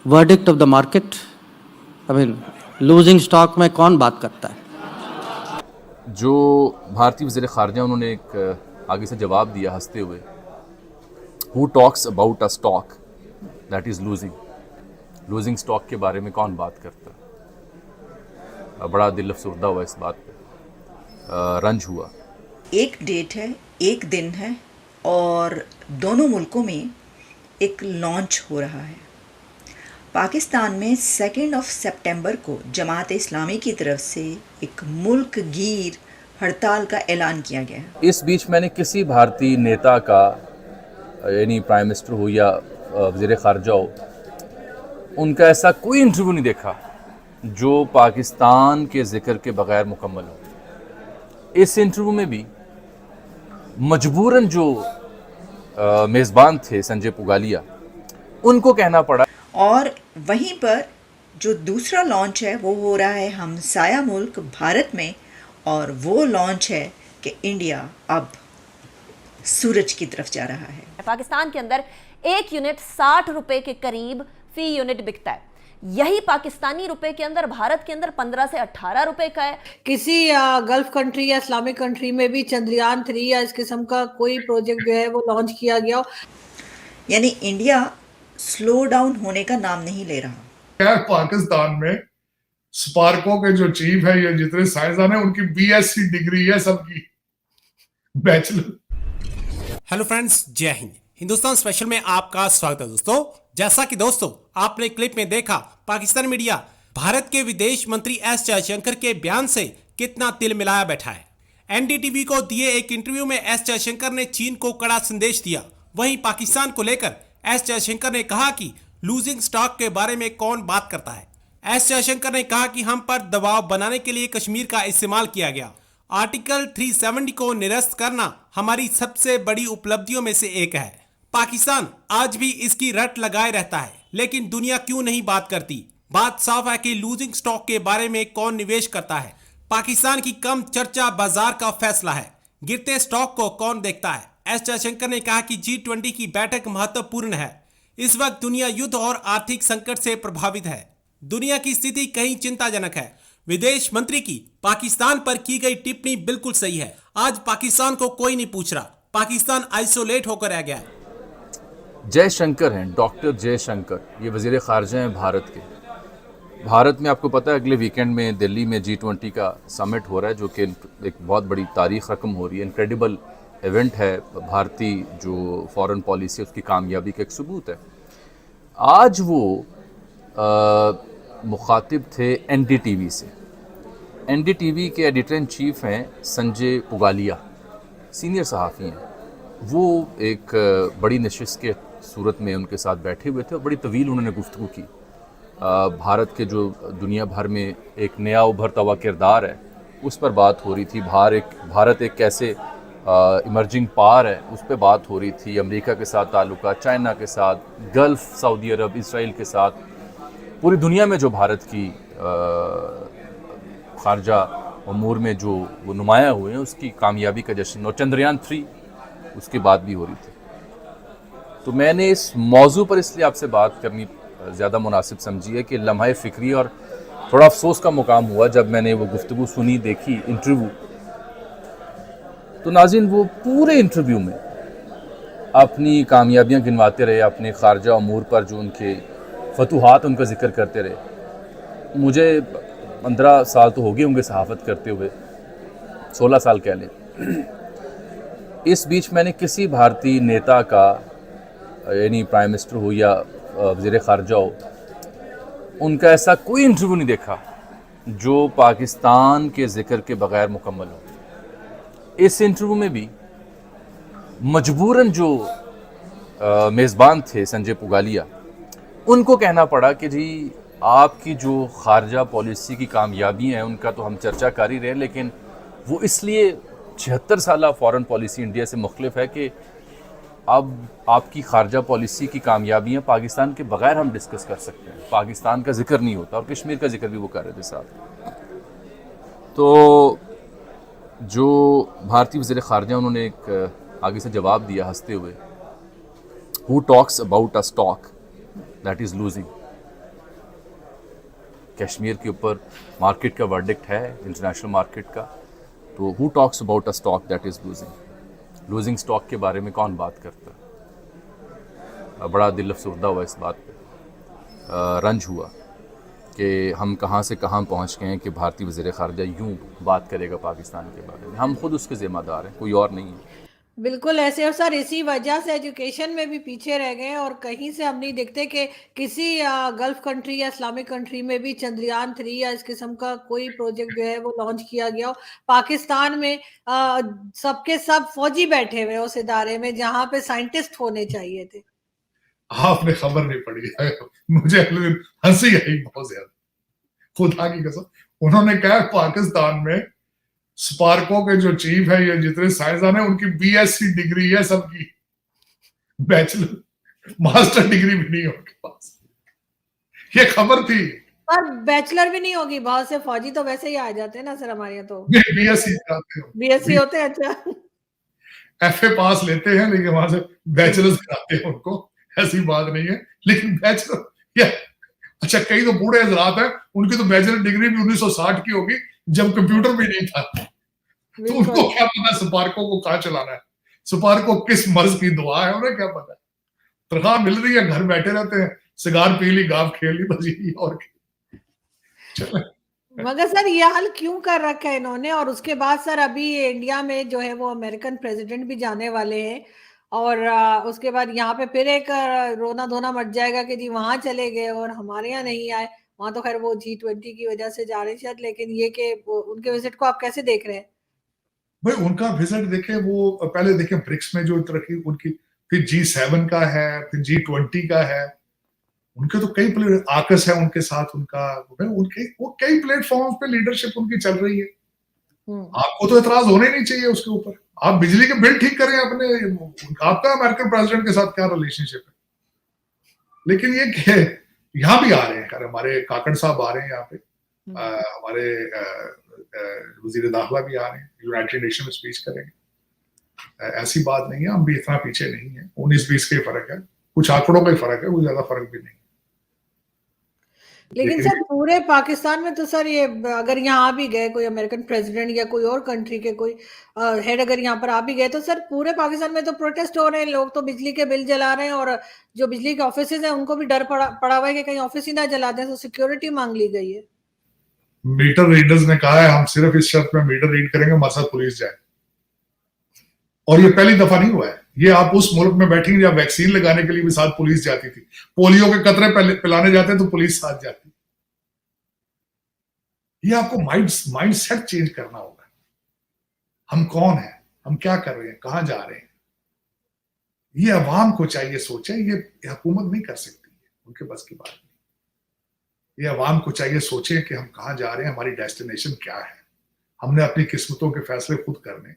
Verdict of the market. I mean losing stock में कौन बात करता है? जो भारतीय वज़ीर ख़ारजा उन्होंने एक आगे से जवाब दिया हंसते हुए, who talks about a stock that is losing stock के बारे में कौन बात करता है। बड़ा दिल अफसरदा हुआ इस बात पे, रंज हुआ। एक डेट है, एक दिन है और दोनों मुल्कों में एक लॉन्च हो रहा है। पाकिस्तान में 2 सितंबर को जमात इस्लामी की तरफ से एक मुल्क गिर हड़ताल का ऐलान किया गया है। इस बीच मैंने किसी भारतीय नेता का, यानी प्राइम मिनिस्टर हो या वज़ीर ख़ारजा हो, उनका ऐसा कोई इंटरव्यू नहीं देखा जो पाकिस्तान के ज़िक्र के बग़ैर मुकम्मल हो। इस इंटरव्यू में भी मजबूरन जो मेज़बान थे संजय पुगालिया, उनको कहना पड़ा। और वहीं पर जो दूसरा लॉन्च है वो हो रहा है हमसाया मुल्क भारत में, और वो लॉन्च है कि इंडिया अब सूरज की तरफ जा रहा है। पाकिस्तान के अंदर एक यूनिट 60 रुपए के करीब फी यूनिट बिकता है। यही पाकिस्तानी रुपए के अंदर भारत के अंदर 15 से 18 रुपए का है। किसी गल्फ कंट्री या इस्लामिक कंट्री में भी चंद्रयान 3 या इस किस्म का कोई प्रोजेक्ट जो है वो लॉन्च किया गया हो, यानी इंडिया स्लो डाउन होने का नाम नहीं ले रहा। पाकिस्तान में स्पार्को के जो चीफ है, ये जितने साइंसदान है, उनकी बीएससी डिग्री है सबकी, बैचलर। हेलो फ्रेंड्स, जय हिंद। हिंदुस्तान स्पेशल में आपका स्वागत है दोस्तों। जैसा कि दोस्तों आपने क्लिप में देखा, पाकिस्तान मीडिया भारत के विदेश मंत्री एस जयशंकर के बयान से कितना तिल मिलाया बैठा है। एनडीटीवी को दिए एक इंटरव्यू में एस जयशंकर ने चीन को कड़ा संदेश दिया। वहीं पाकिस्तान को लेकर एस जयशंकर ने कहा कि लूजिंग स्टॉक के बारे में कौन बात करता है। एस जयशंकर ने कहा कि हम पर दबाव बनाने के लिए कश्मीर का इस्तेमाल किया गया। आर्टिकल 370 को निरस्त करना हमारी सबसे बड़ी उपलब्धियों में से एक है। पाकिस्तान आज भी इसकी रट लगाए रहता है, लेकिन दुनिया क्यों नहीं बात करती। बात साफ है कि लूजिंग स्टॉक के बारे में कौन निवेश करता है। पाकिस्तान की कम चर्चा बाजार का फैसला है। गिरते स्टॉक को कौन देखता है। एस जयशंकर ने कहा कि G20 की बैठक महत्वपूर्ण है। इस वक्त दुनिया युद्ध और आर्थिक संकट से प्रभावित है। दुनिया की स्थिति कहीं चिंताजनक है। विदेश मंत्री की पाकिस्तान पर की गई टिप्पणी बिल्कुल सही है। आज पाकिस्तान को कोई नहीं पूछ रहा, पाकिस्तान आइसोलेट होकर रह गया है। जयशंकर हैं, डॉक्टर जयशंकर, ये वज़ीर ख़ारजा हैं भारत के। भारत में आपको पता है अगले वीकेंड में दिल्ली में G20 का समिट हो रहा है, जो कि एक बहुत बड़ी तारीख रकम हो रही है। इनक्रेडिबल इवेंट है। भारतीय जो फॉरेन पॉलिसी है उसकी कामयाबी का एक सबूत है। आज वो मुखातिब थे एनडीटीवी से। एनडीटीवी के एडिटर इन चीफ हैं संजय पुगालिया, सीनियर सहाफ़ी हैं। वो एक बड़ी नशिस्त के सूरत में उनके साथ बैठे हुए थे और बड़ी तवील उन्होंने गुफ्तगू की। भारत के जो दुनिया भर में एक नया उभरता हुआ किरदार है, उस पर बात हो रही थी। भारत एक कैसे इमर्जिंग पावर है, उस पर बात हो रही थी। अमेरिका के साथ ताल्लुकात, चाइना के साथ, गल्फ़, सऊदी अरब, इसराइल के साथ, पूरी दुनिया में जो भारत की ख़ारजा अमूर में जो वो नुमाया हुए हैं, उसकी कामयाबी का जश्न। और चंद्रयान 3 उसकी बात भी हो रही थी। तो मैंने इस मौजू पर इसलिए आपसे बात करनी ज़्यादा मुनासिब समझी है कि लम्हा फ़िक्री और थोड़ा अफसोस का मुकाम हुआ जब मैंने वो गुफ्तगू सुनी, देखी, इंटरव्यू। तो नाज़रीन, वो पूरे इंटरव्यू में अपनी कामयाबियां गिनवाते रहे, अपने ख़ारजा अमूर पर जो उनके फतूहात उनका जिक्र करते रहे। मुझे 15 साल तो हो गए होंगे सहाफ़त करते हुए, 16 साल कह लें। इस बीच मैंने किसी भारतीय नेता का, यानी प्राइम मिनिस्टर हो या वज़ीर ख़ारजा हो, उनका ऐसा कोई इंटरव्यू नहीं देखा जो पाकिस्तान के ज़िक्र के बग़ैर मुकम्मल हो। इस इंटरव्यू में भी मजबूरन जो मेज़बान थे संजय पुगालिया, उनको कहना पड़ा कि जी आपकी जो ख़ारजा पॉलिसी की कामयाबी हैं उनका तो हम चर्चा कर ही रहे हैं, लेकिन वो इसलिए 76 साला फ़ॉरेन पॉलिसी इंडिया से मुख्तलिफ है कि अब आपकी ख़ारजा पॉलिसी की कामयाबियाँ पाकिस्तान के बग़ैर हम डिस्कस कर सकते हैं। पाकिस्तान का जिक्र नहीं होता, और कश्मीर का जिक्र भी वो कर रहे थे साथ। तो जो भारतीय वज़ीर ख़ारजा उन्होंने एक आगे से जवाब दिया हंसते हुए, who talks about a stock that is Kashmir के ऊपर मार्केट का वर्डिक्ट है, इंटरनेशनल मार्केट का, तो who talks about a stock that is losing stock के बारे में कौन बात करता है। बड़ा दिल अफसरदा हुआ इस बात पे, रंज हुआ कि हम कहाँ से कहाँ पहुँच गए हैं कि भारतीय वज़ीर ख़ारजा यूँ बात करेगा पाकिस्तान के बारे में। हम खुद उसके ज़िम्मेदार हैं, कोई और नहीं है। बिल्कुल ऐसे। और सर इसी वजह से एजुकेशन में भी पीछे रह गए हैं और कहीं से हम नहीं देखते कि किसी गल्फ कंट्री या इस्लामिक कंट्री में भी चंद्रयान 3 या इस किस्म का कोई प्रोजेक्ट जो है वो लॉन्च किया गया हो। पाकिस्तान में सबके सब फौजी बैठे हुए उस इदारे में जहां पे साइंटिस्ट होने चाहिए थे। आपने खबर नहीं पड़ी है, मुझे हंसी आई बहुत ज्यादा, खुदा की कसम। उन्होंने कहा पाकिस्तान में स्पार्को के जो चीफ है, ये जितने साइंसदान है, उनकी बीएससी डिग्री है सबकी, बैचलर मास्टर डिग्री भी नहीं है उनके पास। ये खबर थी। पर बैचलर भी नहीं होगी, बहुत से फौजी तो वैसे ही आ जाते हैं ना सर, हमारे यहाँ तो बीएससी होते हैं। अच्छा, एफए पास लेते हैं लेकिन वहां से बैचलर्स कराते हैं उनको, ऐसी बात नहीं है। लेकिन बैचलर अच्छा, कई तो बूढ़े हजरात हैं, उनकी तो बैचलर डिग्री भी 1960 की होगी, जब कंप्यूटर भी नहीं था। तो उनको क्या पता स्पार्को को कहाँ चलाना है, स्पार्को किस मर्ज की दुआ है, उन्हें क्या पता। तनख्वाह मिल रही है, घर बैठे रहते हैं, सिगार पी ली, गाफ खेल ली, बस यही और मगर सर ये हाल क्यों कर रखा है इन्होंने? और उसके बाद सर अभी इंडिया में जो है वो अमेरिकन प्रेसिडेंट भी जाने वाले हैं और उसके बाद यहाँ पे फिर एक रोना धोना मच जाएगा कि जी वहां चले गए और हमारे यहाँ नहीं आए। वहां तो खैर वो G20 की वजह से जा रहे शायद, लेकिन ये कि उनके विजिट को आप कैसे देख रहे हैं? भाई उनका विजिट देखे, वो पहले देखे ब्रिक्स में जो तरक्की उनकी, फिर G7 का है, फिर G20 का है, उनके तो कई प्लेयर आकस है उनके साथ, उनका उनके वो कई प्लेटफॉर्म पे लीडरशिप उनकी चल रही है। आपको तो एतराज होने नहीं चाहिए उसके ऊपर। आप बिजली के बिल ठीक करें अपने, आपका अमेरिकन प्रेसिडेंट के साथ क्या रिलेशनशिप है। लेकिन ये यहाँ भी आ रहे हैं, हमारे काकड़ साहब आ रहे हैं यहाँ पे, हमारे वजीर दाखिला भी आ रहे हैं, यूनाइटेड नेशन में स्पीच करेंगे। ऐसी बात नहीं है, हम भी इतना पीछे नहीं है, 19-20 का ही फर्क है, कुछ आंकड़ों का ही फर्क है, कोई ज्यादा फर्क भी नहीं। लेकिन सर पूरे पाकिस्तान में तो सर ये अगर यहाँ आ भी गए कोई अमेरिकन प्रेसिडेंट या कोई और कंट्री के कोई हेड अगर यहाँ पर आ भी गए तो सर पूरे पाकिस्तान में तो प्रोटेस्ट हो रहे हैं, लोग तो बिजली के बिल जला रहे हैं और जो बिजली के ऑफिस हैं उनको भी डर पड़ा हुआ है कि कहीं ऑफिस ही ना जला दें, तो सिक्योरिटी मांग ली गई है। मीटर रीडर्स ने कहा है हम सिर्फ इस शर्त में मीटर रीड करेंगे हमारे साथ पुलिस जाए, और ये पहली दफा नहीं हुआ है। ये आप उस मुल्क में बैठेंगे जहाँ वैक्सीन लगाने के लिए भी साथ पुलिस जाती थी, पोलियो के कतरे पिलाने जाते तो पुलिस साथ जाती। ये आपको माइंड सेट चेंज करना होगा। हम कौन है, हम क्या कर रहे हैं, कहां जा रहे हैं, ये अवाम को चाहिए सोचे। ये हुकूमत नहीं कर सकती है, उनके बस की बात नहीं। ये अवाम को चाहिए सोचे कि हम कहां जा रहे हैं, हमारी डेस्टिनेशन क्या है। हमने अपनी किस्मतों के फैसले खुद करने,